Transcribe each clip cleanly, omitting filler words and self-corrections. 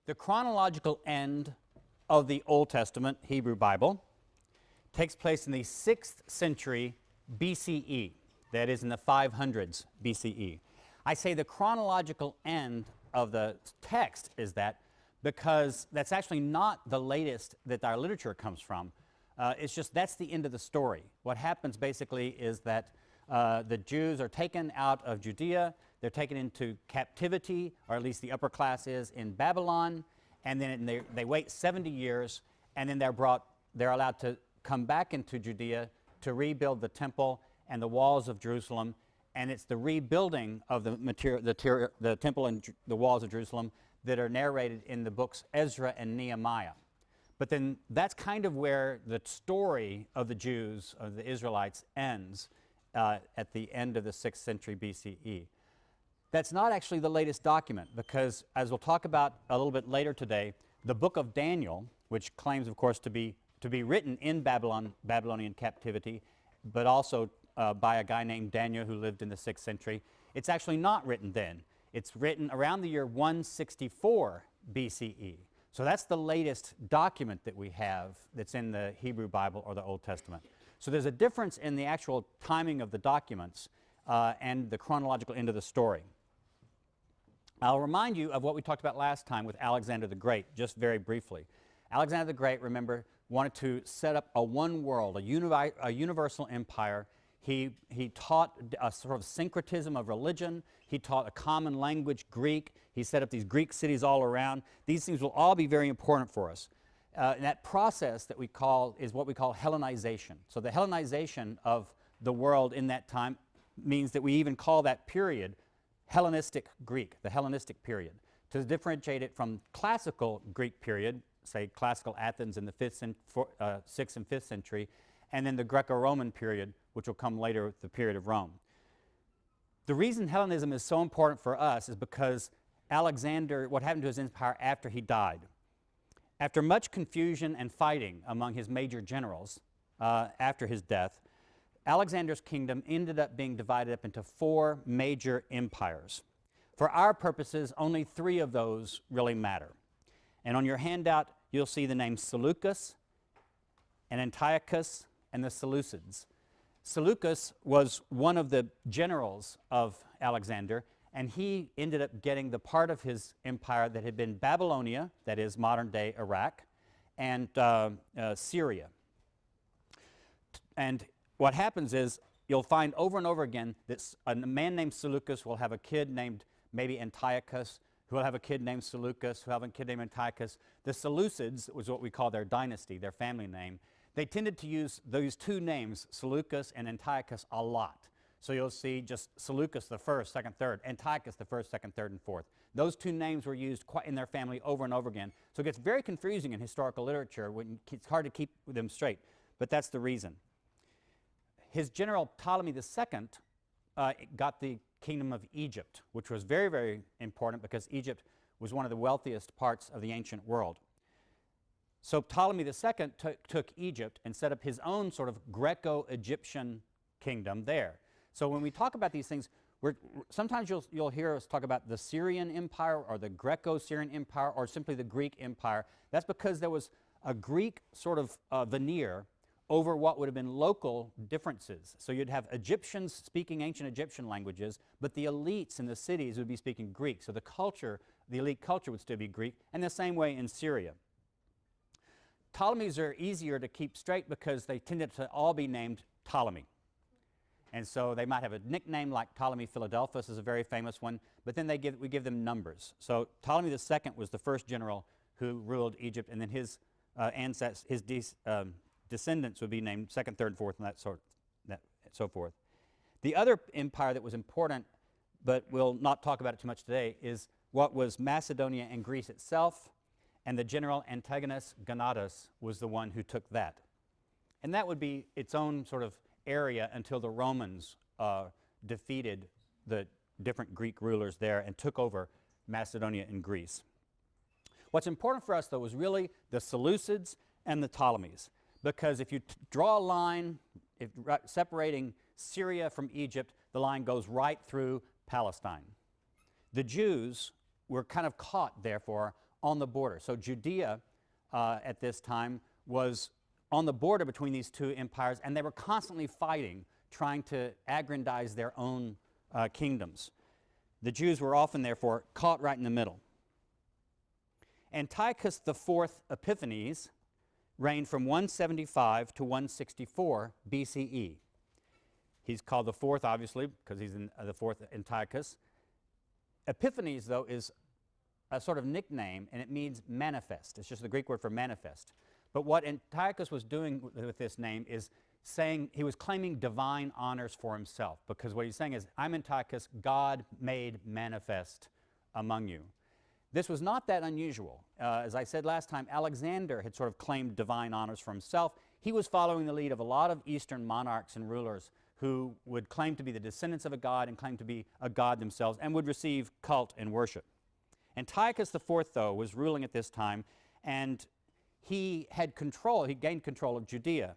The chronological end of the Old Testament Hebrew Bible takes place in the 6th century BCE, that is in the 500s BCE. I say the chronological end of the text is that because that's actually not the latest that our literature comes from. It's just that's the end of the story. What happens basically is that the Jews are taken out of Judea, they're taken into captivity, or at least the upper class is, in Babylon, and then they wait 70 years, and then they're allowed to come back into Judea to rebuild the temple and the walls of Jerusalem, and it's the rebuilding of the temple and the walls of Jerusalem that are narrated in the books Ezra and Nehemiah. But then that's kind of where the story of the Jews, of the Israelites, ends at the end of the 6th century BCE. That's not actually the latest document because, as we'll talk about a little bit later today, the book of Daniel, which claims, of course, to be written in Babylonian captivity, but also by a guy named Daniel who lived in the 6th century, it's actually not written then. It's written around the year 164 BCE. So that's the latest document that we have that's in the Hebrew Bible or the Old Testament. So there's a difference in the actual timing of the documents and the chronological end of the story. I'll remind you of what we talked about last time with Alexander the Great, just very briefly. Alexander the Great, remember, wanted to set up a one world, a universal empire. He taught a sort of syncretism of religion. He taught a common language, Greek. He set up these Greek cities all around. These things will all be very important for us. And that process that we call is what we call Hellenization. So the Hellenization of the world in that time means that we even call that period Hellenistic Greek, the Hellenistic period, to differentiate it from classical Greek period, say classical Athens in the 6th and 5th century, and then the Greco-Roman period, which will come later with the period of Rome. The reason Hellenism is so important for us is because Alexander, what happened to his empire after he died? After much confusion and fighting among his major generals after his death, Alexander's kingdom ended up being divided up into 4 major empires. For our purposes, only 3 of those really matter. And on your handout, you'll see the names Seleucus and Antiochus and the Seleucids. Seleucus was one of the generals of Alexander, and he ended up getting the part of his empire that had been Babylonia, that is modern-day Iraq, and Syria. And what happens is you'll find over and over again that a man named Seleucus will have a kid named maybe Antiochus, who will have a kid named Seleucus, who will have a kid named Antiochus. The Seleucids was what we call their dynasty, their family name. They tended to use those 2 names, Seleucus and Antiochus, a lot. So you'll see just Seleucus the first, second, third, Antiochus the first, second, third, and fourth. Those 2 names were used quite in their family over and over again. So it gets very confusing in historical literature when it's hard to keep them straight, but that's the reason. His general Ptolemy II got the kingdom of Egypt, which was very, very important because Egypt was one of the wealthiest parts of the ancient world. So Ptolemy II took Egypt and set up his own sort of Greco-Egyptian kingdom there. So when we talk about these things, sometimes you'll hear us talk about the Syrian Empire or the Greco-Syrian Empire or simply the Greek Empire. That's because there was a Greek sort of veneer over what would have been local differences. So you'd have Egyptians speaking ancient Egyptian languages, but the elites in the cities would be speaking Greek. So the culture, the elite culture would still be Greek, and the same way in Syria. Ptolemies are easier to keep straight because they tended to all be named Ptolemy. And so they might have a nickname like Ptolemy Philadelphus is a very famous one, but then we give them numbers. So Ptolemy II was the first general who ruled Egypt, and then his descendants would be named second, third, fourth, and so forth. The other empire that was important, but we'll not talk about it too much today, is what was Macedonia and Greece itself, and the general Antigonus Gonatas was the one who took that. And that would be its own sort of area until the Romans defeated the different Greek rulers there and took over Macedonia and Greece. What's important for us, though, was really the Seleucids and the Ptolemies, because if you draw a line separating Syria from Egypt, the line goes right through Palestine. The Jews were kind of caught, therefore, on the border. So Judea at this time was on the border between these two empires, and they were constantly fighting, trying to aggrandize their own kingdoms. The Jews were often, therefore, caught right in the middle. Antiochus IV Epiphanes reigned from 175 to 164 BCE. He's called the fourth, obviously, because he's in the fourth Antiochus. Epiphanes, though, is a sort of nickname, and it means manifest. It's just the Greek word for manifest. But what Antiochus was doing with this name is saying he was claiming divine honors for himself, because what he's saying is, I'm Antiochus, God made manifest among you. This was not that unusual. As I said last time, Alexander had sort of claimed divine honors for himself. He was following the lead of a lot of Eastern monarchs and rulers who would claim to be the descendants of a god and claim to be a god themselves and would receive cult and worship. Antiochus IV, though, was ruling at this time, and he had control, he gained control of Judea.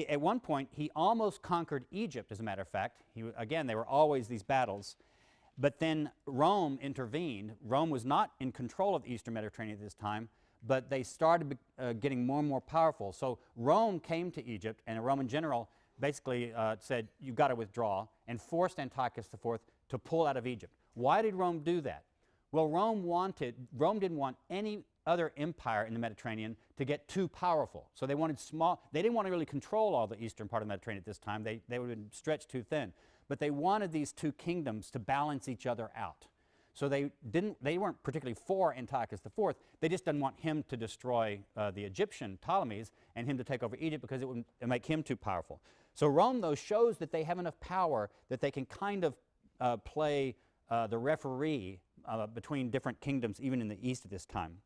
At one point, he almost conquered Egypt, as a matter of fact. Again, there were always these battles. But then Rome intervened. Rome was not in control of the Eastern Mediterranean at this time, but they started getting more and more powerful. So Rome came to Egypt, and a Roman general basically said, you've got to withdraw, and forced Antiochus IV to pull out of Egypt. Why did Rome do that? Well, Rome didn't want any other empire in the Mediterranean to get too powerful. So they wanted they didn't want to really control all the eastern part of the Mediterranean at this time. They would have been stretched too thin. But they wanted these two kingdoms to balance each other out. So they weren't particularly for Antiochus IV. They just didn't want him to destroy the Egyptian Ptolemies and him to take over Egypt, because it would make him too powerful. So Rome, though, shows that they have enough power that they can kind of play the referee between different kingdoms, even in the east at this time.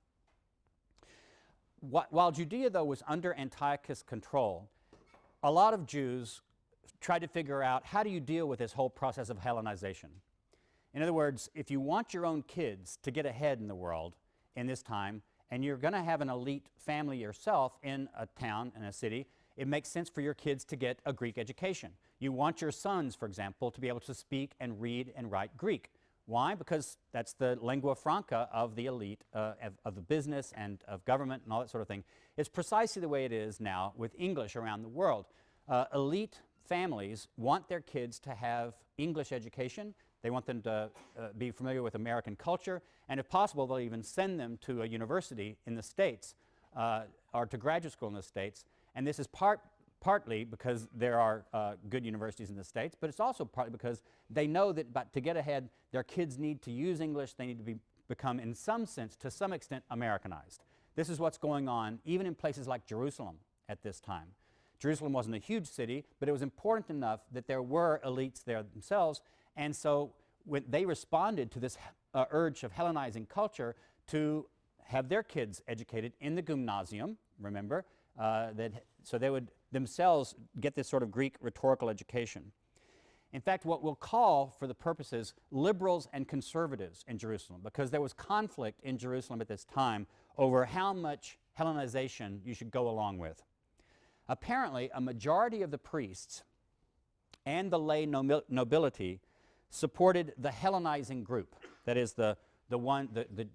While Judea, though, was under Antiochus' control, a lot of Jews tried to figure out, how do you deal with this whole process of Hellenization? In other words, if you want your own kids to get ahead in the world in this time, and you're going to have an elite family yourself in a town, in a city, it makes sense for your kids to get a Greek education. You want your sons, for example, to be able to speak and read and write Greek. Why? Because that's the lingua franca of the elite, of the business and of government and all that sort of thing. It's precisely the way it is now with English around the world. Elite families want their kids to have English education. They want them to be familiar with American culture, and if possible, they'll even send them to a university in the States or to graduate school in the States. And this is partly because there are good universities in the States, but it's also partly because they know that to get ahead, their kids need to use English. They need to become, in some sense, to some extent, Americanized. This is what's going on even in places like Jerusalem at this time. Jerusalem wasn't a huge city, but it was important enough that there were elites there themselves, and so when they responded to this urge of Hellenizing culture to have their kids educated in the gymnasium, remember, so they would themselves get this sort of Greek rhetorical education. In fact, what we'll call, for the purposes, liberals and conservatives in Jerusalem, because there was conflict in Jerusalem at this time over how much Hellenization you should go along with. Apparently, a majority of the priests and the lay nobility supported the Hellenizing group, that is, the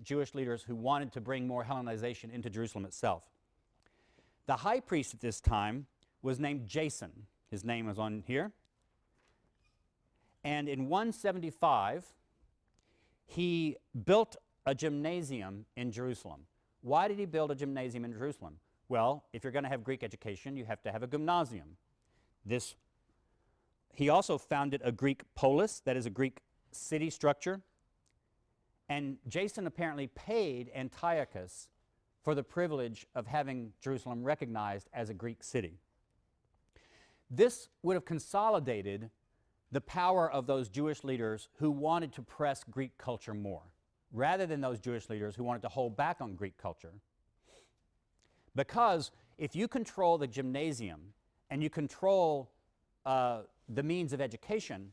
Jewish leaders who wanted to bring more Hellenization into Jerusalem itself. The high priest at this time was named Jason. His name is on here. And in 175, he built a gymnasium in Jerusalem. Why did he build a gymnasium in Jerusalem? Well, if you're going to have Greek education, you have to have a gymnasium. He also founded a Greek polis, that is a Greek city structure. And Jason apparently paid Antiochus for the privilege of having Jerusalem recognized as a Greek city. This would have consolidated the power of those Jewish leaders who wanted to press Greek culture more, rather than those Jewish leaders who wanted to hold back on Greek culture. Because if you control the gymnasium and you control the means of education,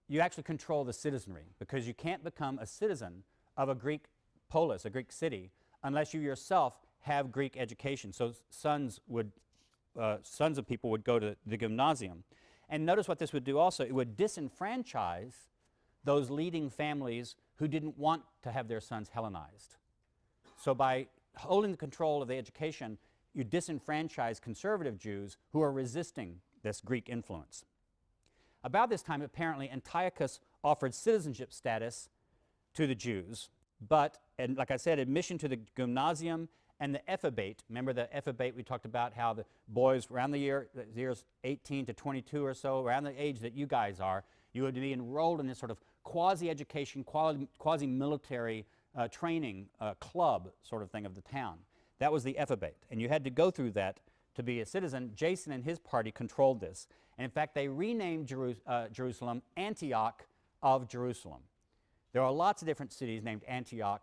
you actually control the citizenry, because you can't become a citizen of a Greek polis, a Greek city, unless you yourself have Greek education. So sons of people would go to the gymnasium. And notice what this would do also. It would disenfranchise those leading families who didn't want to have their sons Hellenized. So by holding the control of the education, you disenfranchise conservative Jews who are resisting this Greek influence. About this time, apparently, Antiochus offered citizenship status to the Jews, but, and like I said, admission to the gymnasium and the ephebate. Remember the ephebate? We talked about how the boys around the years 18 to 22 or so, around the age that you guys are, you would be enrolled in this sort of quasi-education, quasi-military training club sort of thing of the town. That was the ephebate, and you had to go through that to be a citizen. Jason and his party controlled this, and in fact they renamed Jerusalem Antioch of Jerusalem. There are lots of different cities named Antioch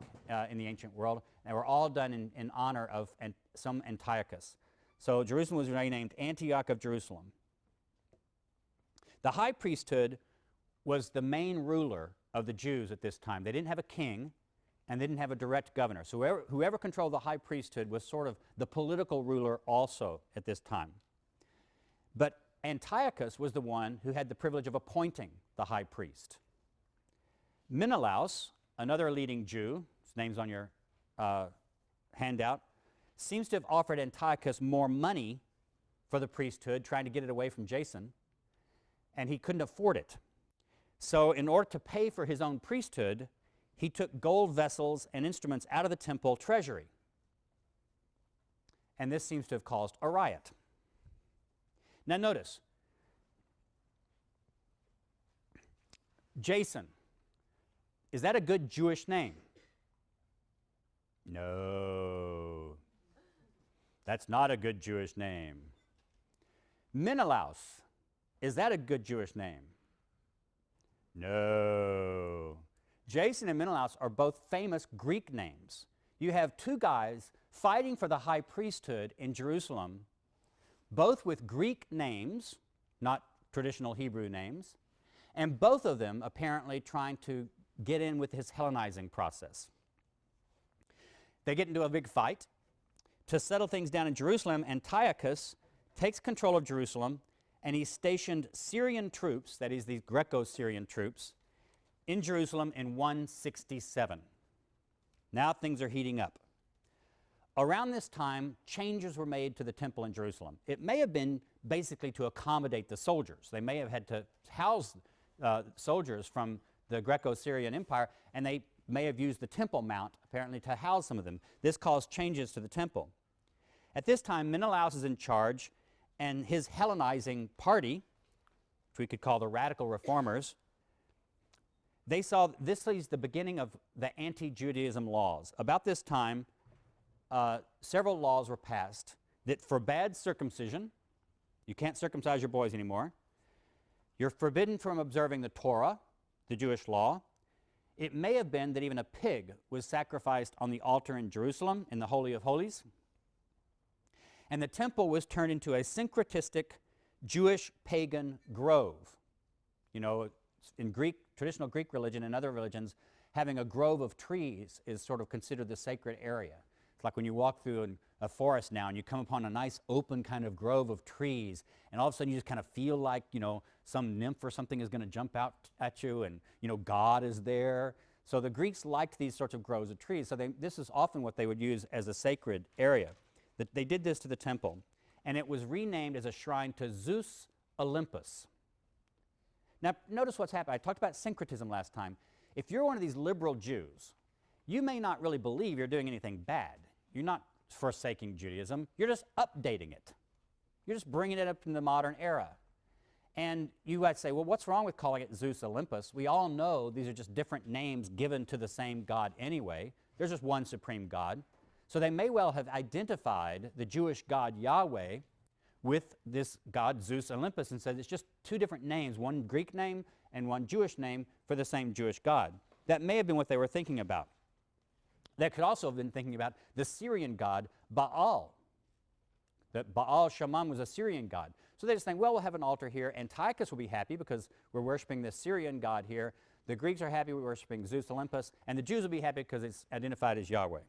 in the ancient world, and were all done in honor of some Antiochus. So Jerusalem was renamed Antioch of Jerusalem. The high priesthood was the main ruler of the Jews at this time. They didn't have a king, and they didn't have a direct governor. So whoever controlled the high priesthood was sort of the political ruler also at this time. But Antiochus was the one who had the privilege of appointing the high priest. Menelaus, another leading Jew, his name's on your handout, seems to have offered Antiochus more money for the priesthood, trying to get it away from Jason, and he couldn't afford it. So in order to pay for his own priesthood, he took gold vessels and instruments out of the temple treasury. And this seems to have caused a riot. Now notice, Jason, is that a good Jewish name? No, that's not a good Jewish name. Menelaus, is that a good Jewish name? No. Jason and Menelaus are both famous Greek names. You have two guys fighting for the high priesthood in Jerusalem, both with Greek names, not traditional Hebrew names, and both of them apparently trying to get in with his Hellenizing process. They get into a big fight. To settle things down in Jerusalem, Antiochus takes control of Jerusalem, and he stationed Syrian troops, that is, these Greco-Syrian troops, in Jerusalem in 167. Now things are heating up. Around this time, changes were made to the temple in Jerusalem. It may have been basically to accommodate the soldiers. They may have had to house soldiers from the Greco-Syrian Empire, and they may have used the Temple Mount, apparently, to house some of them. This caused changes to the temple. At this time, Menelaus is in charge, and his Hellenizing party, which we could call the radical reformers, they saw this is the beginning of the anti-Judaism laws. About this time, several laws were passed that forbade circumcision. You can't circumcise your boys anymore. You're forbidden from observing the Torah, the Jewish law. It may have been that even a pig was sacrificed on the altar in Jerusalem, in the Holy of Holies. And the temple was turned into a syncretistic Jewish pagan grove. You know, in traditional Greek religion and other religions, having a grove of trees is sort of considered the sacred area. It's like when you walk through a forest now and you come upon a nice open kind of grove of trees, and all of a sudden you just kind of feel like, you know, some nymph or something is going to jump out at you, and, you know, God is there. So the Greeks liked these sorts of groves of trees, so this is often what they would use as a sacred area. They did this to the temple, and it was renamed as a shrine to Zeus Olympus. Now, notice what's happened. I talked about syncretism last time. If you're one of these liberal Jews, you may not really believe you're doing anything bad. You're not forsaking Judaism. You're just updating it. You're just bringing it up in the modern era. And you might say, well, what's wrong with calling it Zeus Olympus? We all know these are just different names given to the same God anyway. There's just one supreme God. So they may well have identified the Jewish God Yahweh with this god Zeus Olympus and said it's just two different names, one Greek name and one Jewish name for the same Jewish God. That may have been what they were thinking about. They could also have been thinking about the Syrian god Baal. That Baal Shaman was a Syrian god. So they just think, well, we'll have an altar here. Antiochus will be happy because we're worshiping the Syrian god here. The Greeks are happy we're worshiping Zeus Olympus. And the Jews will be happy because it's identified as Yahweh.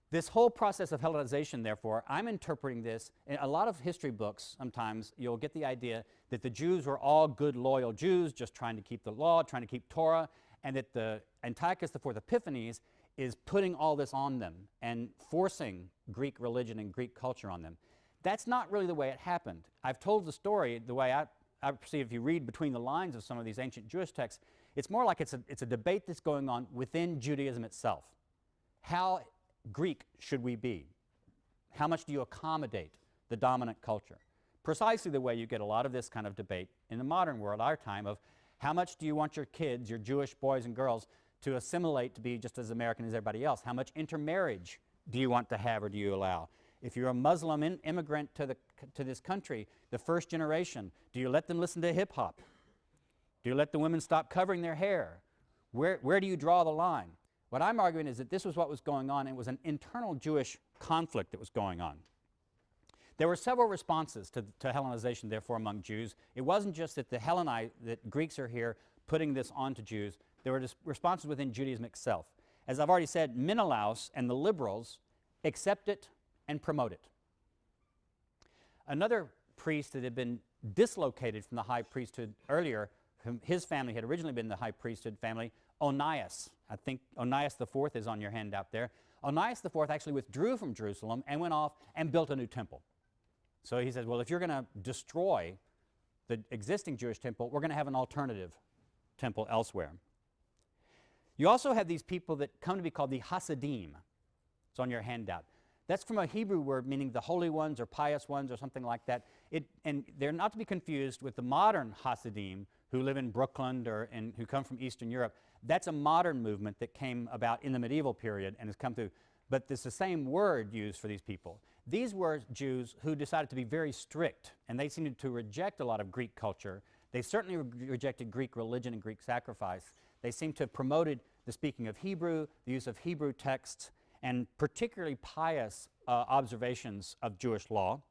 This whole process of Hellenization, therefore, I'm interpreting this. In a lot of history books, sometimes you'll get the idea that the Jews were all good, loyal Jews, just trying to keep the law, trying to keep Torah, and that the Antiochus IV Epiphanes is putting all this on them and forcing Greek religion and Greek culture on them. That's not really the way it happened. I've told the story the way I perceive, if you read between the lines of some of these ancient Jewish texts, it's more like it's a debate that's going on within Judaism itself. How Greek should we be? How much do you accommodate the dominant culture? Precisely the way you get a lot of this kind of debate in the modern world, our time, of how much do you want your kids, your Jewish boys and girls, to assimilate to be just as American as everybody else? How much intermarriage do you want to have or do you allow? If you're a Muslim immigrant to this country, the first generation, do you let them listen to hip hop? Do you let the women stop covering their hair? Where do you draw the line? What I'm arguing is that this was what was going on, and it was an internal Jewish conflict that was going on. There were several responses to Hellenization, therefore, among Jews. It wasn't just that that Greeks are here putting this onto Jews. There were responses within Judaism itself. As I've already said, Menelaus and the liberals accept it and promote it. Another priest that had been dislocated from the high priesthood earlier, his family had originally been the high priesthood family, Onias. I think Onias IV is on your handout there. Onias IV actually withdrew from Jerusalem and went off and built a new temple. So he says, well, if you're going to destroy the existing Jewish temple, we're going to have an alternative temple elsewhere. You also have these people that come to be called the Hasidim. It's on your handout. That's from a Hebrew word meaning the holy ones or pious ones or something like that. And they're not to be confused with the modern Hasidim who live in Brooklyn and who come from Eastern Europe. That's a modern movement that came about in the medieval period and has come through. But it's the same word used for these people. These were Jews who decided to be very strict, and they seemed to reject a lot of Greek culture. They certainly rejected Greek religion and Greek sacrifice. They seem to have promoted the speaking of Hebrew, the use of Hebrew texts, and particularly pious observations of Jewish law.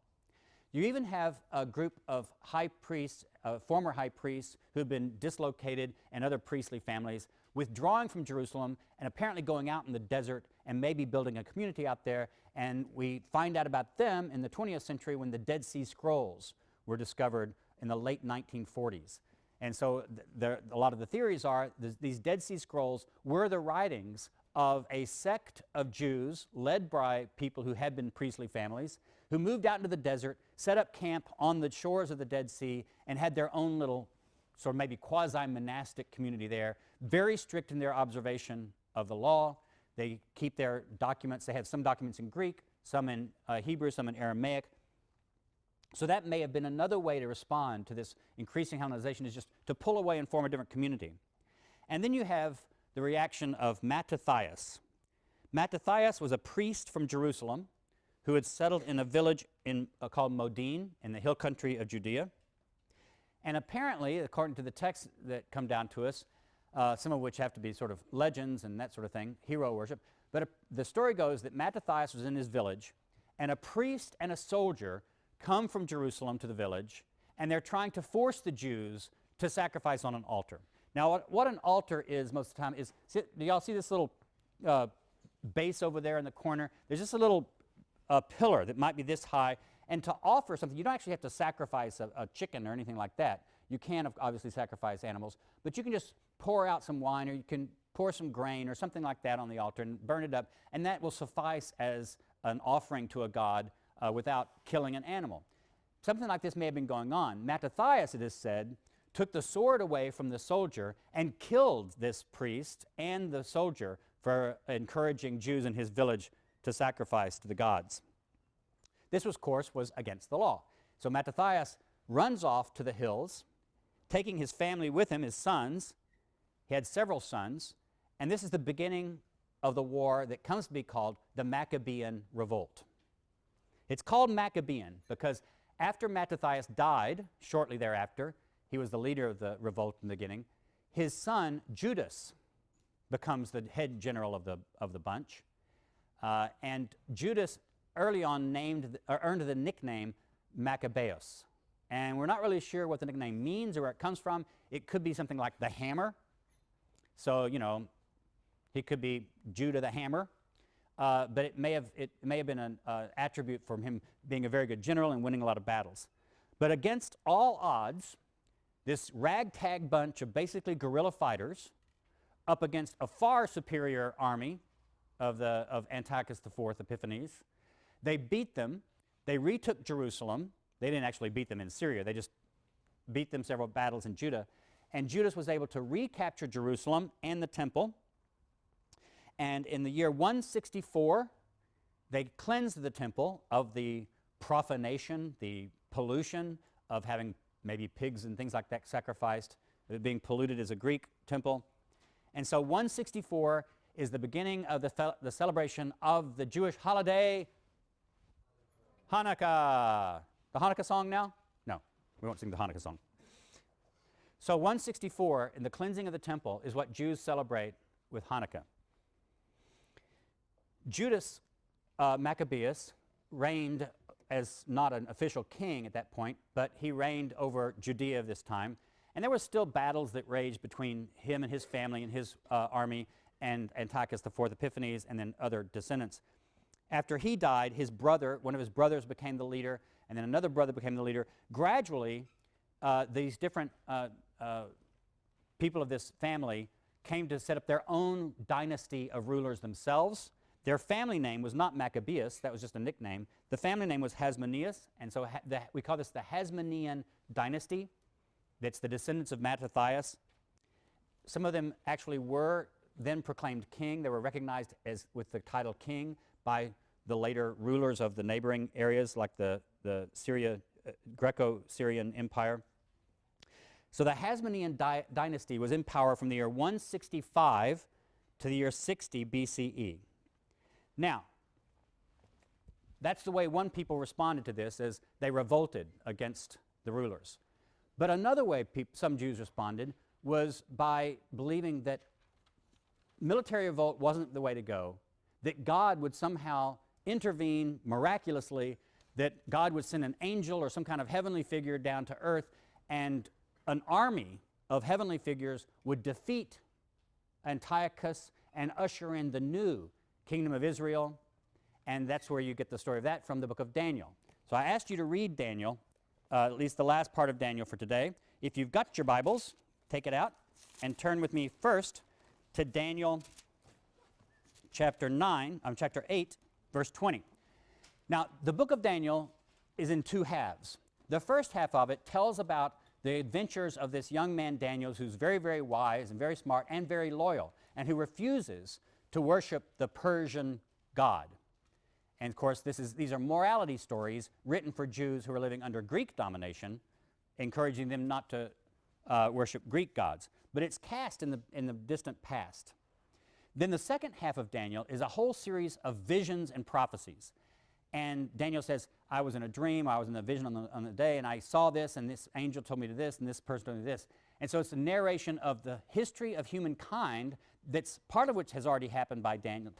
You even have a group of high priests, former high priests who have been dislocated, and other priestly families withdrawing from Jerusalem and apparently going out in the desert and maybe building a community out there. And we find out about them in the 20th century when the Dead Sea Scrolls were discovered in the late 1940s. And so a lot of the theories are these Dead Sea Scrolls were the writings of a sect of Jews led by people who had been priestly families, who moved out into the desert, set up camp on the shores of the Dead Sea, and had their own little sort of maybe quasi-monastic community there, very strict in their observation of the law. They keep their documents. They have some documents in Greek, some in Hebrew, some in Aramaic. So that may have been another way to respond to this increasing Hellenization, is just to pull away and form a different community. And then you have the reaction of Mattathias. Mattathias was a priest from Jerusalem who had settled in a village called Modin in the hill country of Judea. And apparently, according to the texts that come down to us, some of which have to be sort of legends and that sort of thing, hero worship, but the story goes that Mattathias was in his village, and a priest and a soldier come from Jerusalem to the village, and they're trying to force the Jews to sacrifice on an altar. Now, what an altar is most of the time is, do y'all see this little base over there in the corner? There's just a little pillar that might be this high, and to offer something, you don't actually have to sacrifice a chicken or anything like that. You can obviously sacrifice animals, but you can just pour out some wine, or you can pour some grain or something like that on the altar and burn it up, and that will suffice as an offering to a god without killing an animal. Something like this may have been going on. Mattathias, it is said, took the sword away from the soldier and killed this priest and the soldier for encouraging Jews in his village to sacrifice to the gods. This, of course, was against the law. So Mattathias runs off to the hills, taking his family with him, his sons. He had several sons, and this is the beginning of the war that comes to be called the Maccabean Revolt. It's called Maccabean because after Mattathias died, shortly thereafter, he was the leader of the revolt in the beginning, his son Judas becomes the head general of the bunch. And Judas early on earned the nickname Maccabeus. And we're not really sure what the nickname means or where it comes from. It could be something like the hammer. So, you know, he could be Judah the hammer. But it may have been an attribute from him being a very good general and winning a lot of battles. But against all odds, this ragtag bunch of basically guerrilla fighters up against a far superior army of Antiochus IV Epiphanes. They beat them. They retook Jerusalem. They didn't actually beat them in Syria. They just beat them several battles in Judah. And Judas was able to recapture Jerusalem and the temple. And in the year 164, they cleansed the temple of the profanation, the pollution of having maybe pigs and things like that sacrificed, being polluted as a Greek temple. And so 164 is the beginning of the celebration of the Jewish holiday, Hanukkah. The Hanukkah song now? No, we won't sing the Hanukkah song. So 164, in the cleansing of the temple, is what Jews celebrate with Hanukkah. Judas Maccabeus reigned as not an official king at that point, but he reigned over Judea this time. And there were still battles that raged between him and his family and his army and Antiochus IV Epiphanes and then other descendants. After he died, his brother, one of his brothers became the leader, and then another brother became the leader. Gradually, these different people of this family came to set up their own dynasty of rulers themselves. Their family name was not Maccabeus, that was just a nickname. The family name was Hasmoneus, and so we call this the Hasmonean dynasty. That's the descendants of Mattathias. Some of them actually were then proclaimed king. They were recognized as with the title king by the later rulers of the neighboring areas like the Greco-Syrian Empire. So the Hasmonean dynasty was in power from the year 165 to the year 60 BCE. Now, that's the way one people responded to this, as they revolted against the rulers. But another way some Jews responded was by believing that military revolt wasn't the way to go, that God would somehow intervene miraculously, that God would send an angel or some kind of heavenly figure down to earth, and an army of heavenly figures would defeat Antiochus and usher in the new kingdom of Israel. And that's where you get the story of that from the book of Daniel. So I asked you to read Daniel, at least the last part of Daniel for today. If you've got your Bibles, take it out and turn with me first to Daniel chapter 8, verse 20. Now, the book of Daniel is in two halves. The first half of it tells about the adventures of this young man Daniel, who's very, very wise and very smart and very loyal, and who refuses to worship the Persian god. And of course, these are morality stories written for Jews who are living under Greek domination, encouraging them not to worship Greek gods. But it's cast in the distant past. Then the second half of Daniel is a whole series of visions and prophecies. And Daniel says, I was in a dream, I was in a vision on the day, and I saw this, and this angel told me to this, and this person told me this. And so it's a narration of the history of humankind, that's part of which has already happened by Daniel,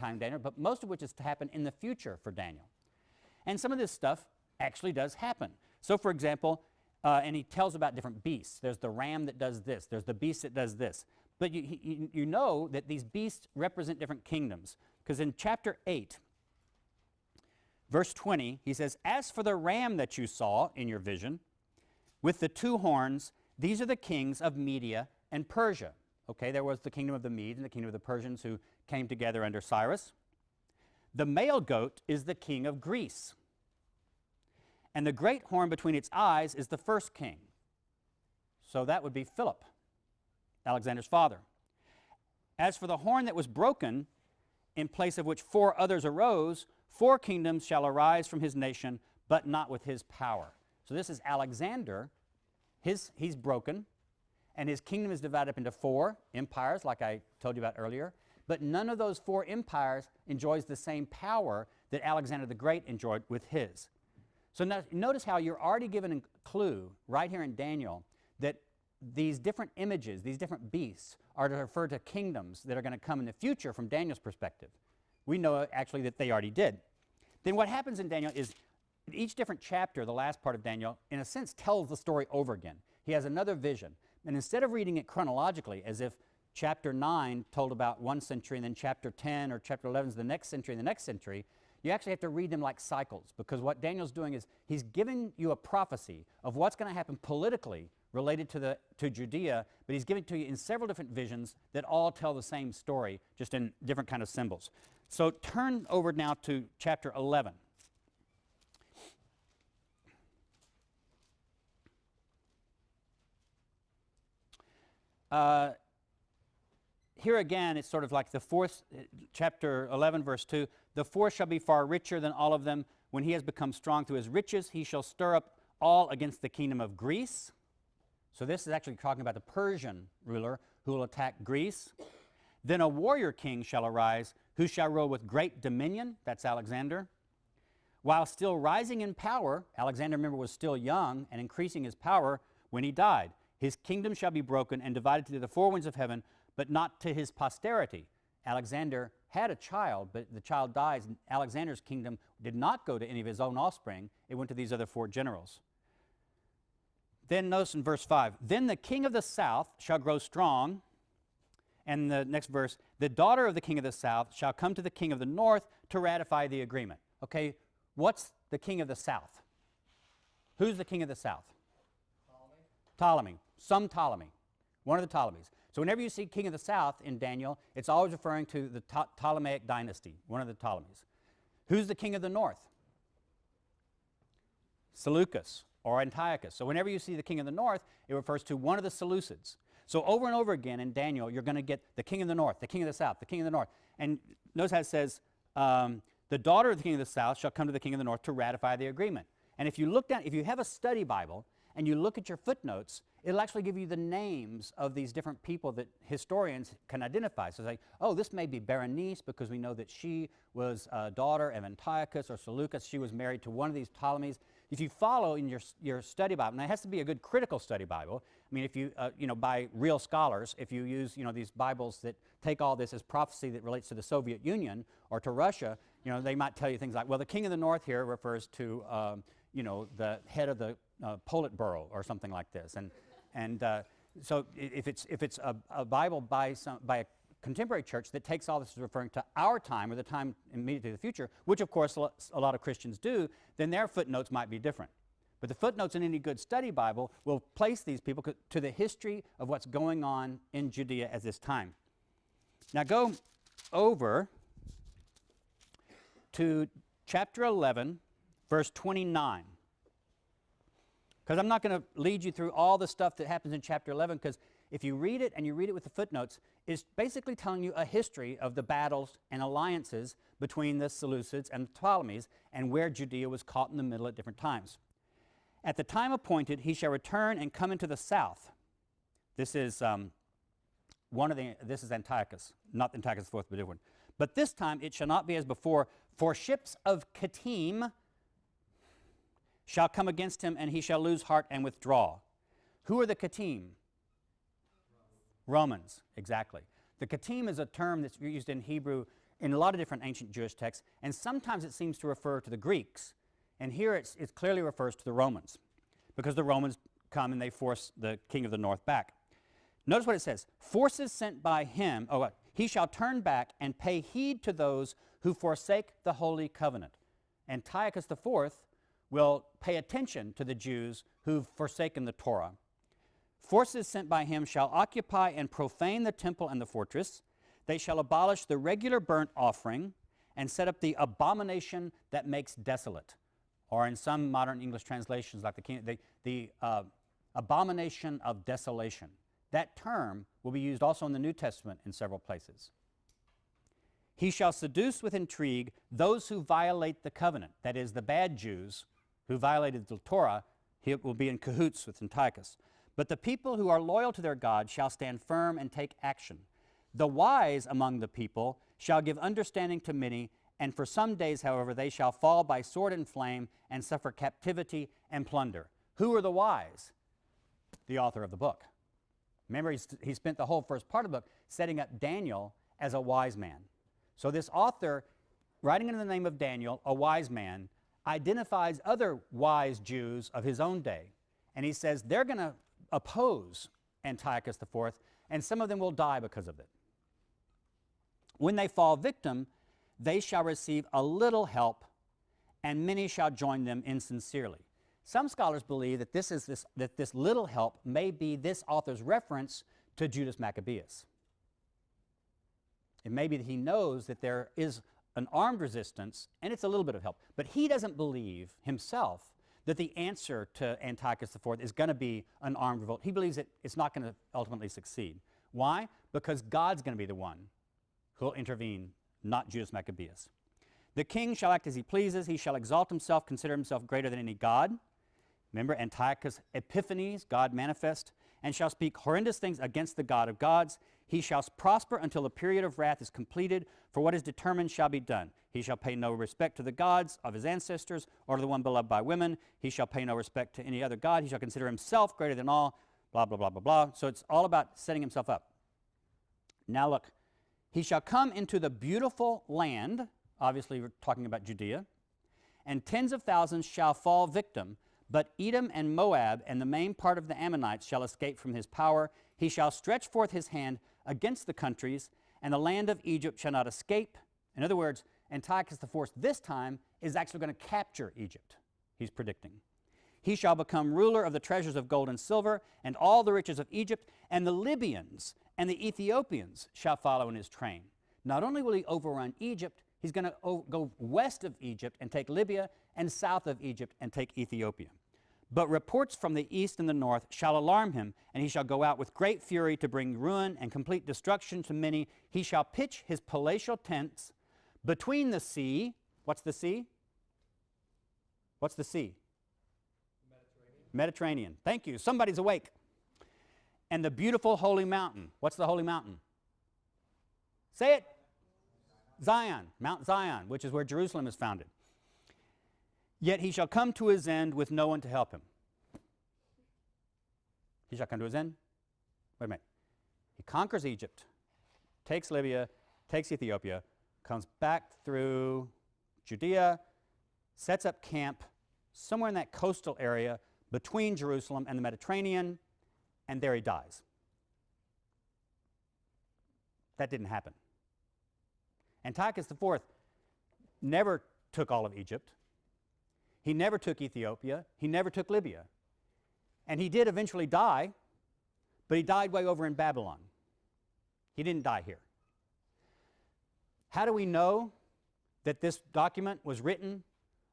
but most of which is to happen in the future for Daniel. And some of this stuff actually does happen. So for example, and he tells about different beasts. There's the ram that does this. There's the beast that does this. But you know that these beasts represent different kingdoms. Because in chapter 8, verse 20, he says, as for the ram that you saw in your vision, with the two horns, these are the kings of Media and Persia. Okay, there was the kingdom of the Medes and the kingdom of the Persians who came together under Cyrus. The male goat is the king of Greece. And the great horn between its eyes is the first king. So that would be Philip, Alexander's father. As for the horn that was broken, in place of which 4 others arose, 4 kingdoms shall arise from his nation, but not with his power. So this is Alexander. He's broken, and his kingdom is divided up into 4 empires, like I told you about earlier. But none of those 4 empires enjoys the same power that Alexander the Great enjoyed with his. So now, notice how you're already given a clue right here in Daniel that these different images, these different beasts, are to refer to kingdoms that are going to come in the future from Daniel's perspective. We know actually that they already did. Then what happens in Daniel is each different chapter, the last part of Daniel, in a sense tells the story over again. He has another vision. And instead of reading it chronologically, as if chapter 9 told about one century and then chapter 10 or chapter 11 is the next century and the next century, you actually have to read them like cycles, because what Daniel's doing is he's giving you a prophecy of what's going to happen politically related to Judea, but he's giving it to you in several different visions that all tell the same story, just in different kind of symbols. So turn over now to chapter 11. Here again, it's sort of like the fourth, chapter 11, verse 2. The fourth shall be far richer than all of them. When he has become strong through his riches, he shall stir up all against the kingdom of Greece. So this is actually talking about the Persian ruler who will attack Greece. Then a warrior king shall arise, who shall rule with great dominion. That's Alexander. While still rising in power, Alexander, remember, was still young and increasing his power when he died. His kingdom shall be broken and divided to the four winds of heaven, but not to his posterity. Alexander had a child, but the child dies, and Alexander's kingdom did not go to any of his own offspring. It went to these other four generals. Then notice in verse 5, then the king of the south shall grow strong. And the next verse, the daughter of the king of the south shall come to the king of the north to ratify the agreement. Okay, what's the king of the south? Who's the king of the south? Ptolemy. Some Ptolemy. One of the Ptolemies. So whenever you see king of the south in Daniel, it's always referring to the Ptolemaic dynasty, one of the Ptolemies. Who's the king of the north? Seleucus or Antiochus. So whenever you see the king of the north, it refers to one of the Seleucids. So over and over again in Daniel, you're going to get the king of the north, the king of the south, the king of the north. And notice how it says, the daughter of the king of the south shall come to the king of the north to ratify the agreement. And if you look down, if you have a study Bible and you look at your footnotes, it'll actually give you the names of these different people that historians can identify. So it's like, oh, this may be Berenice because we know that she was a daughter of Antiochus or Seleucus. She was married to one of these Ptolemies. If you follow in your study Bible, and it has to be a good critical study Bible. I mean, if you, by real scholars, if you use, these Bibles that take all this as prophecy that relates to the Soviet Union or to Russia, they might tell you things like, well, the king of the north here refers to, the head of the Politburo or something like this. And so if it's a Bible by a contemporary church that takes all this as referring to our time or the time immediately to the future, which of course a lot of Christians do, then their footnotes might be different. But the footnotes in any good study Bible will place these people to the history of what's going on in Judea at this time. Now go over to chapter 11, verse 29. Because I'm not going to lead you through all the stuff that happens in chapter 11, because if you read it and you read it with the footnotes, it's basically telling you a history of the battles and alliances between the Seleucids and the Ptolemies and where Judea was caught in the middle at different times. At the time appointed, he shall return and come into the south. This is this is Antiochus, not Antiochus IV, but different. But this time it shall not be as before, for ships of Kittim shall come against him, and he shall lose heart and withdraw. Who are the Kittim? Romans, exactly. The Kittim is a term that's used in Hebrew in a lot of different ancient Jewish texts, and sometimes it seems to refer to the Greeks. And here it clearly refers to the Romans, because the Romans come and they force the king of the north back. Notice what it says. Forces sent by him, he shall turn back and pay heed to those who forsake the holy covenant. Antiochus IV will pay attention to the Jews who've forsaken the Torah. Forces sent by him shall occupy and profane the temple and the fortress. They shall abolish the regular burnt offering and set up the abomination that makes desolate. Or in some modern English translations, like the abomination of desolation. That term will be used also in the New Testament in several places. He shall seduce with intrigue those who violate the covenant, that is, the bad Jews who violated the Torah. He will be in cahoots with Antiochus. But the people who are loyal to their God shall stand firm and take action. The wise among the people shall give understanding to many, and for some days, however, they shall fall by sword and flame and suffer captivity and plunder. Who are the wise? The author of the book. Remember, he spent the whole first part of the book setting up Daniel as a wise man. So this author, writing in the name of Daniel, a wise man, identifies other wise Jews of his own day. And he says they're going to oppose Antiochus IV, and some of them will die because of it. When they fall victim, they shall receive a little help, and many shall join them insincerely. Some scholars believe that this little help may be this author's reference to Judas Maccabeus. It may be that he knows that there is an armed resistance, and it's a little bit of help. But he doesn't believe himself that the answer to Antiochus IV is going to be an armed revolt. He believes that it's not going to ultimately succeed. Why? Because God's going to be the one who will intervene, not Judas Maccabeus. The king shall act as he pleases. He shall exalt himself, consider himself greater than any god. Remember, Antiochus Epiphanes, God manifest, and shall speak horrendous things against the God of gods. He shall prosper until the period of wrath is completed, for what is determined shall be done. He shall pay no respect to the gods of his ancestors, or to the one beloved by women. He shall pay no respect to any other god. He shall consider himself greater than all, blah, blah, blah, blah, blah. So it's all about setting himself up. Now look, he shall come into the beautiful land, obviously we're talking about Judea, and tens of thousands shall fall victim, but Edom and Moab and the main part of the Ammonites shall escape from his power. He shall stretch forth his hand against the countries, and the land of Egypt shall not escape. In other words, Antiochus IV this time is actually going to capture Egypt, he's predicting. He shall become ruler of the treasures of gold and silver and all the riches of Egypt, and the Libyans and the Ethiopians shall follow in his train. Not only will he overrun Egypt, he's going to go west of Egypt and take Libya, and south of Egypt and take Ethiopia. But reports from the east and the north shall alarm him, and he shall go out with great fury to bring ruin and complete destruction to many. He shall pitch his palatial tents between the sea. What's the sea? What's the sea? Mediterranean. Thank you. Somebody's awake. And the beautiful holy mountain. What's the holy mountain? Say it. Zion. Mount Zion, which is where Jerusalem is founded. Yet he shall come to his end with no one to help him. He shall come to his end? Wait a minute. He conquers Egypt, takes Libya, takes Ethiopia, comes back through Judea, sets up camp somewhere in that coastal area between Jerusalem and the Mediterranean, and there he dies. That didn't happen. Antiochus IV never took all of Egypt. He never took Ethiopia. He never took Libya. And he did eventually die, but he died way over in Babylon. He didn't die here. How do we know that this document was written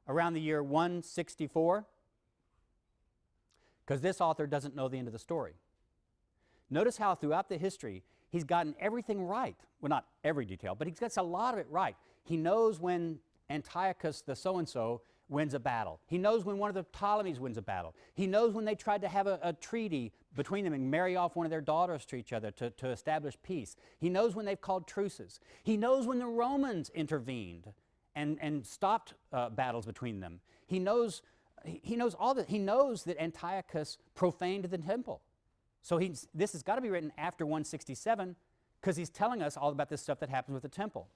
around the year 164? Because this author doesn't know the end of the story. Notice how throughout the history, he's gotten everything right. Well, not every detail, but he gets a lot of it right. He knows when Antiochus the so-and-so wins a battle. He knows when one of the Ptolemies wins a battle. He knows when they tried to have a treaty between them and marry off one of their daughters to each other to establish peace. He knows when they've called truces. He knows when the Romans intervened and stopped battles between them. He knows all that. He knows that Antiochus profaned the temple. So this has got to be written after 167 because he's telling us all about this stuff that happens with the temple.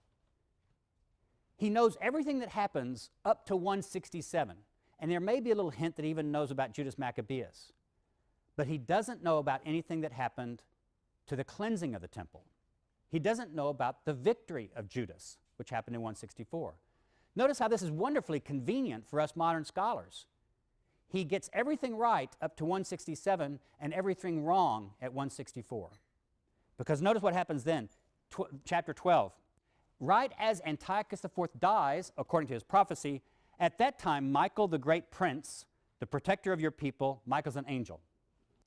He knows everything that happens up to 167. And there may be a little hint that he even knows about Judas Maccabeus. But he doesn't know about anything that happened to the cleansing of the temple. He doesn't know about the victory of Judas, which happened in 164. Notice how this is wonderfully convenient for us modern scholars. He gets everything right up to 167 and everything wrong at 164. Because notice what happens then, chapter 12. Right as Antiochus IV dies, according to his prophecy, at that time Michael the great prince, the protector of your people, Michael's an angel,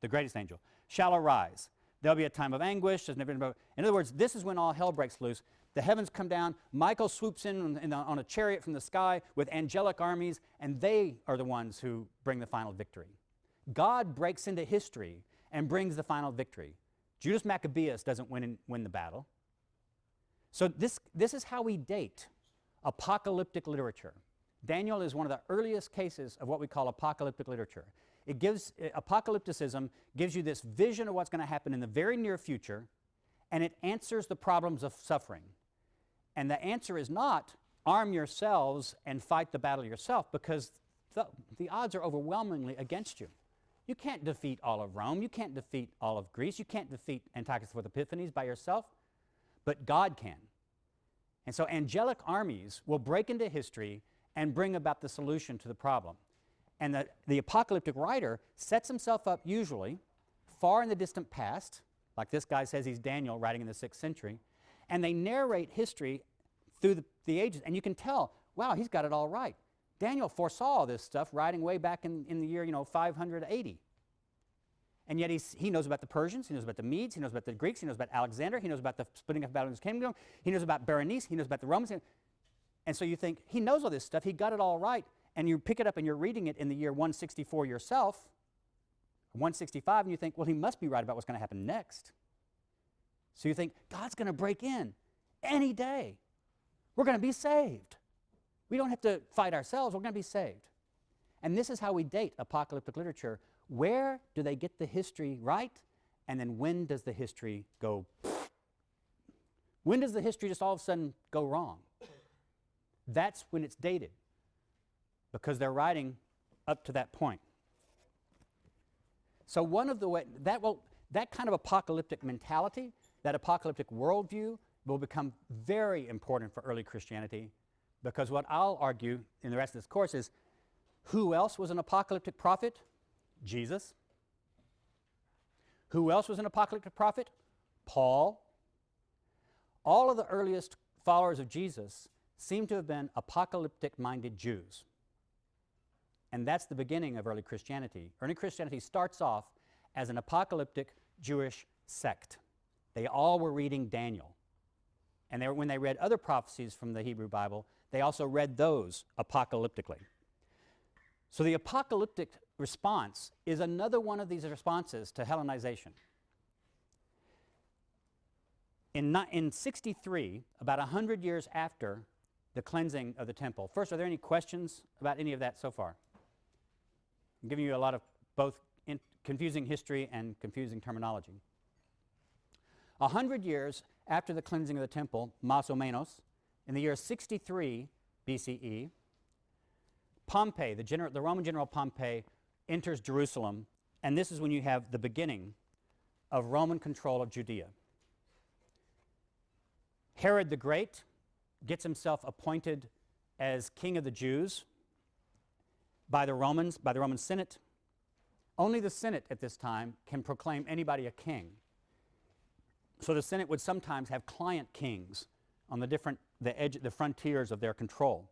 the greatest angel, shall arise. There'll be a time of anguish. In other words, this is when all hell breaks loose. The heavens come down. Michael swoops in on a chariot from the sky with angelic armies, and they are the ones who bring the final victory. God breaks into history and brings the final victory. Judas Maccabeus doesn't win the battle. So this is how we date apocalyptic literature. Daniel is one of the earliest cases of what we call apocalyptic literature. Apocalypticism gives you this vision of what's going to happen in the very near future, and it answers the problems of suffering. And the answer is not arm yourselves and fight the battle yourself, because the odds are overwhelmingly against you. You can't defeat all of Rome. You can't defeat all of Greece. You can't defeat Antiochus IV Epiphanes by yourself. But God can. And so angelic armies will break into history and bring about the solution to the problem. And the apocalyptic writer sets himself up usually far in the distant past, like this guy says he's Daniel writing in the 6th century, and they narrate history through the ages. And you can tell, wow, he's got it all right. Daniel foresaw this stuff writing way back in the year 580. And yet he knows about the Persians, he knows about the Medes, he knows about the Greeks, he knows about Alexander, he knows about the splitting of Babylon's kingdom, he knows about Berenice, he knows about the Romans. And so you think, he knows all this stuff, he got it all right. And you pick it up and you're reading it in the year 164 yourself, 165, and you think, well, he must be right about what's going to happen next. So you think, God's going to break in any day. We're going to be saved. We don't have to fight ourselves, we're going to be saved. And this is how we date apocalyptic literature. Where do they get the history right? And then when does the history go? When does the history just all of a sudden go wrong? That's when it's dated, because they're writing up to that point. So one of the ways that kind of apocalyptic mentality, that apocalyptic worldview, will become very important for early Christianity, because what I'll argue in the rest of this course is, who else was an apocalyptic prophet? Jesus. Who else was an apocalyptic prophet? Paul. All of the earliest followers of Jesus seem to have been apocalyptic-minded Jews. And that's the beginning of early Christianity. Early Christianity starts off as an apocalyptic Jewish sect. They all were reading Daniel. And when they read other prophecies from the Hebrew Bible, they also read those apocalyptically. So the apocalyptic response is another one of these responses to Hellenization. In 63, about 100 years after the cleansing of the temple. First, are there any questions about any of that so far? I'm giving you a lot of both confusing history and confusing terminology. 100 years after the cleansing of the temple, más o menos, in the year 63 BCE, Pompey, the Roman general Pompey, enters Jerusalem, and this is when you have the beginning of Roman control of Judea. Herod the Great gets himself appointed as king of the Jews by the Roman Senate. Only the Senate at this time can proclaim anybody a king. So the Senate would sometimes have client kings on the frontiers of their control.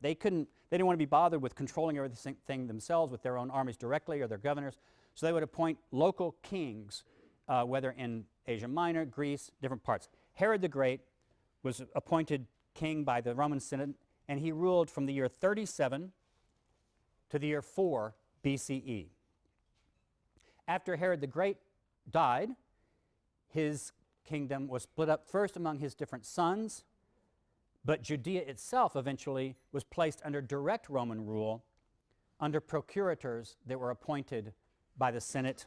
They didn't want to be bothered with controlling everything themselves with their own armies directly or their governors, so they would appoint local kings, whether in Asia Minor, Greece, different parts. Herod the Great was appointed king by the Roman Senate, and he ruled from the year 37 to the year 4 BCE. After Herod the Great died, his kingdom was split up first among his different sons, but Judea itself eventually was placed under direct Roman rule, under procurators that were appointed by the Senate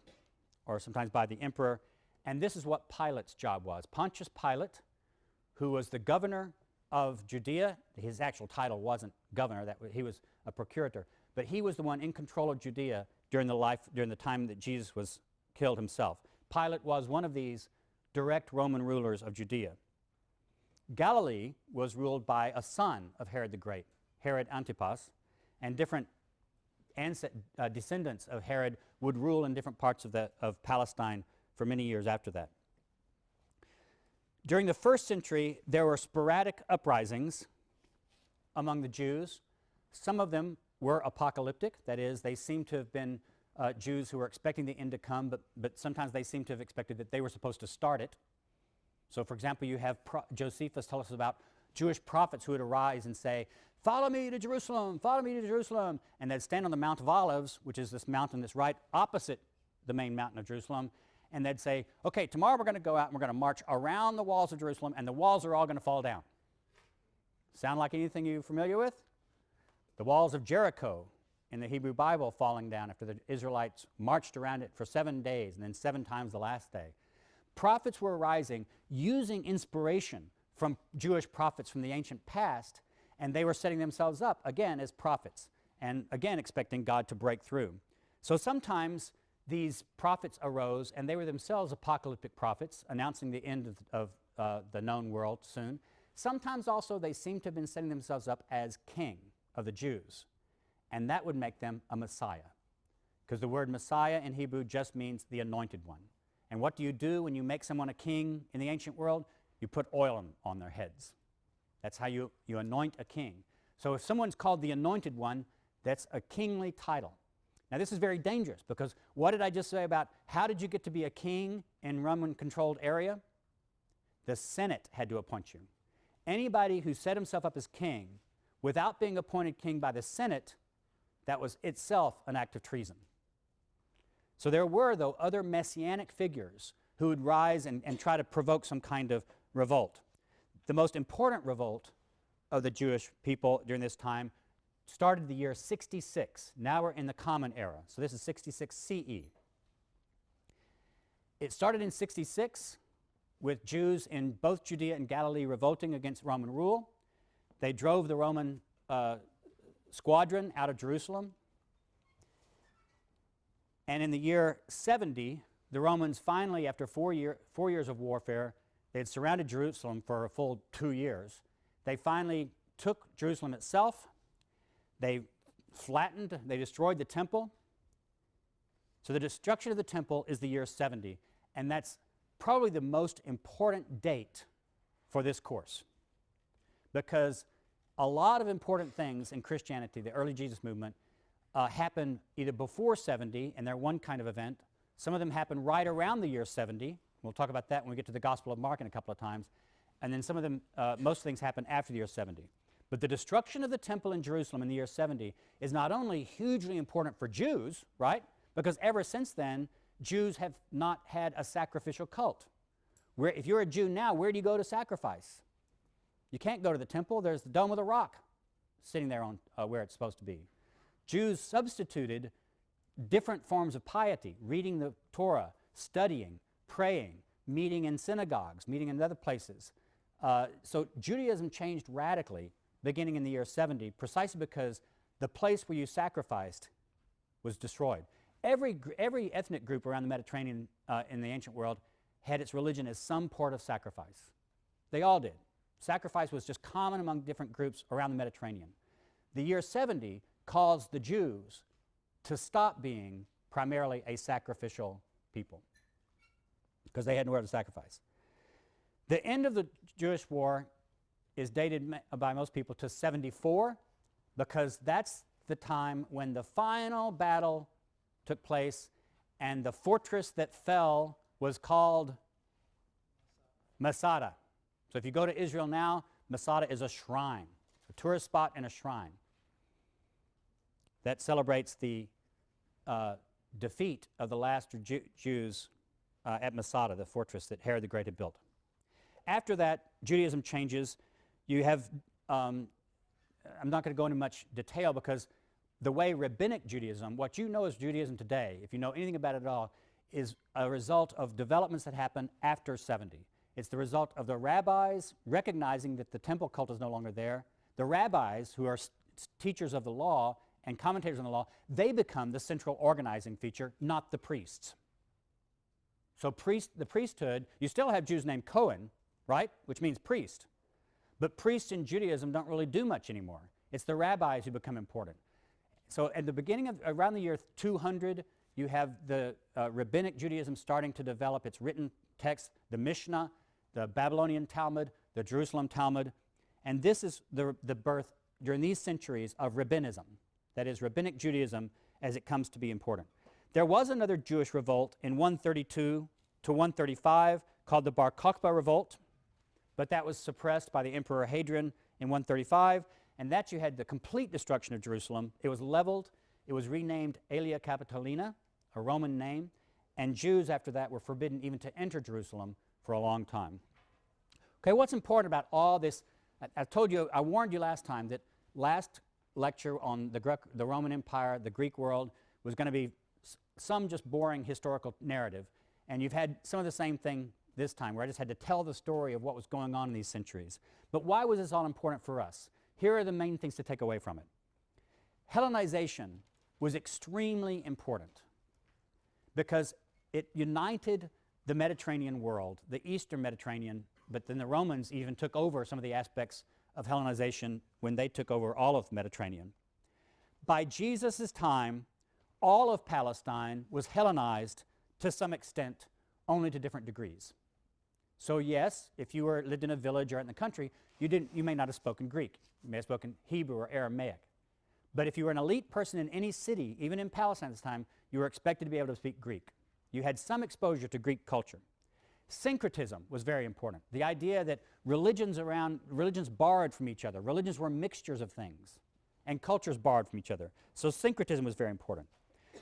or sometimes by the emperor. And this is what Pilate's job was. Pontius Pilate, who was the governor of Judea, his actual title wasn't governor, he was a procurator, but he was the one in control of Judea during the time that Jesus was killed himself. Pilate was one of these direct Roman rulers of Judea. Galilee was ruled by a son of Herod the Great, Herod Antipas, and different descendants of Herod would rule in different parts of Palestine for many years after that. During the 1st century, there were sporadic uprisings among the Jews. Some of them were apocalyptic, that is, they seemed to have been Jews who were expecting the end to come, but sometimes they seemed to have expected that they were supposed to start it. So, for example, you have Josephus tell us about Jewish prophets who would arise and say, "Follow me to Jerusalem, follow me to Jerusalem," and they'd stand on the Mount of Olives, which is this mountain that's right opposite the main mountain of Jerusalem, and they'd say, "Okay, tomorrow we're going to go out and we're going to march around the walls of Jerusalem, and the walls are all going to fall down." Sound like anything you're familiar with? The walls of Jericho in the Hebrew Bible falling down after the Israelites marched around it for 7 days and then 7 times the last day. Prophets were arising using inspiration from Jewish prophets from the ancient past, and they were setting themselves up again as prophets and again expecting God to break through. So sometimes these prophets arose and they were themselves apocalyptic prophets announcing the end of the known world soon. Sometimes also they seem to have been setting themselves up as king of the Jews. and that would make them a Messiah. Because the word Messiah in Hebrew just means the anointed one. And what do you do when you make someone a king in the ancient world? You put oil on their heads. That's how you anoint a king. So if someone's called the anointed one, that's a kingly title. Now this is very dangerous, because what did I just say about how did you get to be a king in Roman-controlled area? The Senate had to appoint you. Anybody who set himself up as king without being appointed king by the Senate, that was itself an act of treason. So there were, though, other messianic figures who would rise and try to provoke some kind of revolt. The most important revolt of the Jewish people during this time started the year 66. Now we're in the Common Era. So this is 66 CE. It started in 66 with Jews in both Judea and Galilee revolting against Roman rule. They drove the Roman squadron out of Jerusalem. And in the year 70, the Romans finally, after 4 years of warfare, they had surrounded Jerusalem for a full 2 years. They finally took Jerusalem itself. They they destroyed the temple. So the destruction of the temple is the year 70, and that's probably the most important date for this course, because a lot of important things in Christianity, the early Jesus movement, happen either before 70, and they're one kind of event. Some of them happen right around the year 70. We'll talk about that when we get to the Gospel of Mark in a couple of times. And then some of them, most things happen after the year 70. But the destruction of the temple in Jerusalem in the year 70 is not only hugely important for Jews, right? Because ever since then, Jews have not had a sacrificial cult. If you're a Jew now, where do you go to sacrifice? You can't go to the temple. There's the Dome of the Rock sitting there on where it's supposed to be. Jews substituted different forms of piety, reading the Torah, studying, praying, meeting in synagogues, meeting in other places. So Judaism changed radically beginning in the year 70, precisely because the place where you sacrificed was destroyed. Every ethnic group around the Mediterranean in the ancient world had its religion as some port of sacrifice. They all did. Sacrifice was just common among different groups around the Mediterranean. The year 70 caused the Jews to stop being primarily a sacrificial people because they had nowhere to sacrifice. The end of the Jewish war is dated by most people to 74, because that's the time when the final battle took place and the fortress that fell was called Masada. So if you go to Israel now, Masada is a shrine, a tourist spot and a shrine that celebrates the defeat of the last Jews at Masada, the fortress that Herod the Great had built. After that, Judaism changes. You have, I'm not going to go into much detail, because the way rabbinic Judaism, what you know as Judaism today, if you know anything about it at all, is a result of developments that happen after 70. It's the result of the rabbis recognizing that the temple cult is no longer there. The rabbis, who are teachers of the law and commentators on the law, they become the central organizing feature, not the priests. So the priesthood, you still have Jews named Cohen, right, which means priest. But priests in Judaism don't really do much anymore. It's the rabbis who become important. So at the beginning of, around the year 200, you have the rabbinic Judaism starting to develop its written text, the Mishnah, the Babylonian Talmud, the Jerusalem Talmud. And this is the birth, during these centuries, of rabbinism. That is, rabbinic Judaism as it comes to be important. There was another Jewish revolt in 132 to 135 called the Bar Kokhba Revolt, but that was suppressed by the Emperor Hadrian in 135, and that you had the complete destruction of Jerusalem. It was leveled. It was renamed Aelia Capitolina, a Roman name, and Jews after that were forbidden even to enter Jerusalem for a long time. Okay, what's important about all this? I told you, I warned you last time that last lecture on the Roman Empire, the Greek world, was going to be some just boring historical narrative, and you've had some of the same thing this time, where I just had to tell the story of what was going on in these centuries. But why was this all important for us? Here are the main things to take away from it. Hellenization was extremely important because it united the Mediterranean world, the Eastern Mediterranean, but then the Romans even took over some of the aspects of Hellenization when they took over all of the Mediterranean. By Jesus' time, all of Palestine was Hellenized to some extent, only to different degrees. So yes, if you lived in a village or in the country, you may not have spoken Greek. You may have spoken Hebrew or Aramaic. But if you were an elite person in any city, even in Palestine at this time, you were expected to be able to speak Greek. You had some exposure to Greek culture. Syncretism was very important. The idea that religions borrowed from each other. Religions were mixtures of things, and cultures borrowed from each other. So syncretism was very important.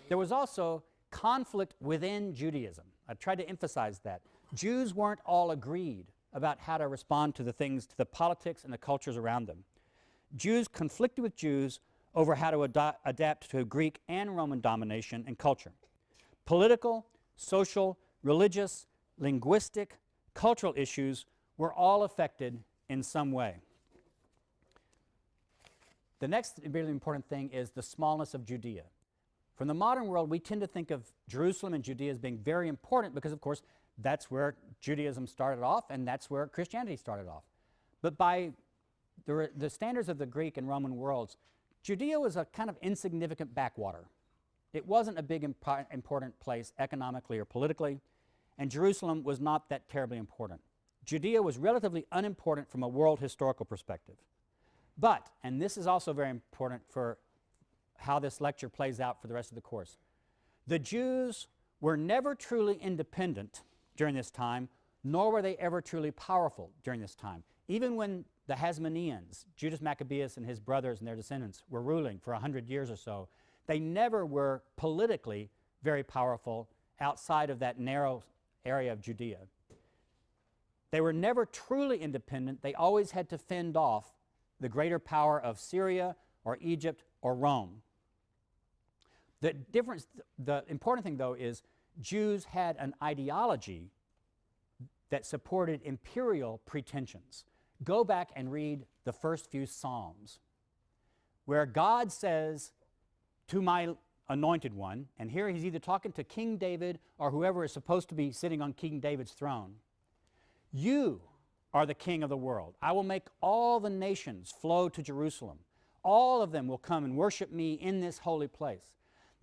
There was also conflict within Judaism. I tried to emphasize that. Jews weren't all agreed about how to respond to the politics and the cultures around them. Jews conflicted with Jews over how to adapt to Greek and Roman domination and culture. Political, social, religious, linguistic, cultural issues were all affected in some way. The next really important thing is the smallness of Judea. From the modern world, we tend to think of Jerusalem and Judea as being very important because, of course, that's where Judaism started off and that's where Christianity started off. But by the standards of the Greek and Roman worlds, Judea was a kind of insignificant backwater. It wasn't a big important place economically or politically, and Jerusalem was not that terribly important. Judea was relatively unimportant from a world historical perspective. But, and this is also very important for how this lecture plays out for the rest of the course, the Jews were never truly independent during this time, nor were they ever truly powerful during this time. Even when the Hasmoneans, Judas Maccabeus and his brothers and their descendants, were ruling for 100 years or so, they never were politically very powerful outside of that narrow area of Judea. They were never truly independent. They always had to fend off the greater power of Syria or Egypt or Rome. The important thing, though, is Jews had an ideology that supported imperial pretensions. Go back and read the first few Psalms, where God says to my anointed one, and here he's either talking to King David or whoever is supposed to be sitting on King David's throne, you are the king of the world. I will make all the nations flow to Jerusalem. All of them will come and worship me in this holy place.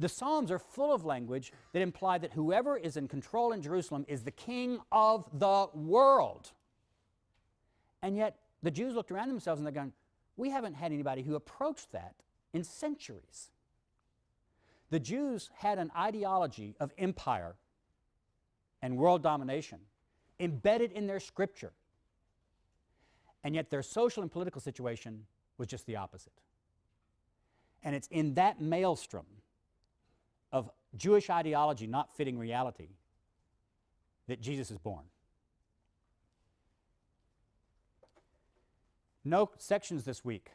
The Psalms are full of language that imply that whoever is in control in Jerusalem is the king of the world. And yet, the Jews looked around themselves and they're going, we haven't had anybody who approached that in centuries. The Jews had an ideology of empire and world domination embedded in their scripture. And yet their social and political situation was just the opposite. And it's in that maelstrom of Jewish ideology not fitting reality that Jesus is born. No sections this week.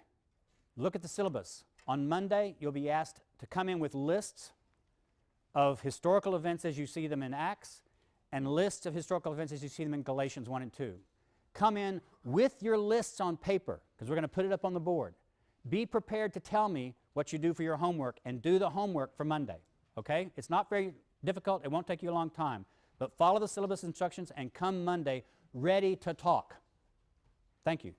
Look at the syllabus. On Monday, you'll be asked to come in with lists of historical events as you see them in Acts and lists of historical events as you see them in Galatians 1 and 2. Come in with your lists on paper because we're going to put it up on the board. Be prepared to tell me what you do for your homework and do the homework for Monday. Okay? It's not very difficult. It won't take you a long time. But follow the syllabus instructions and come Monday ready to talk. Thank you.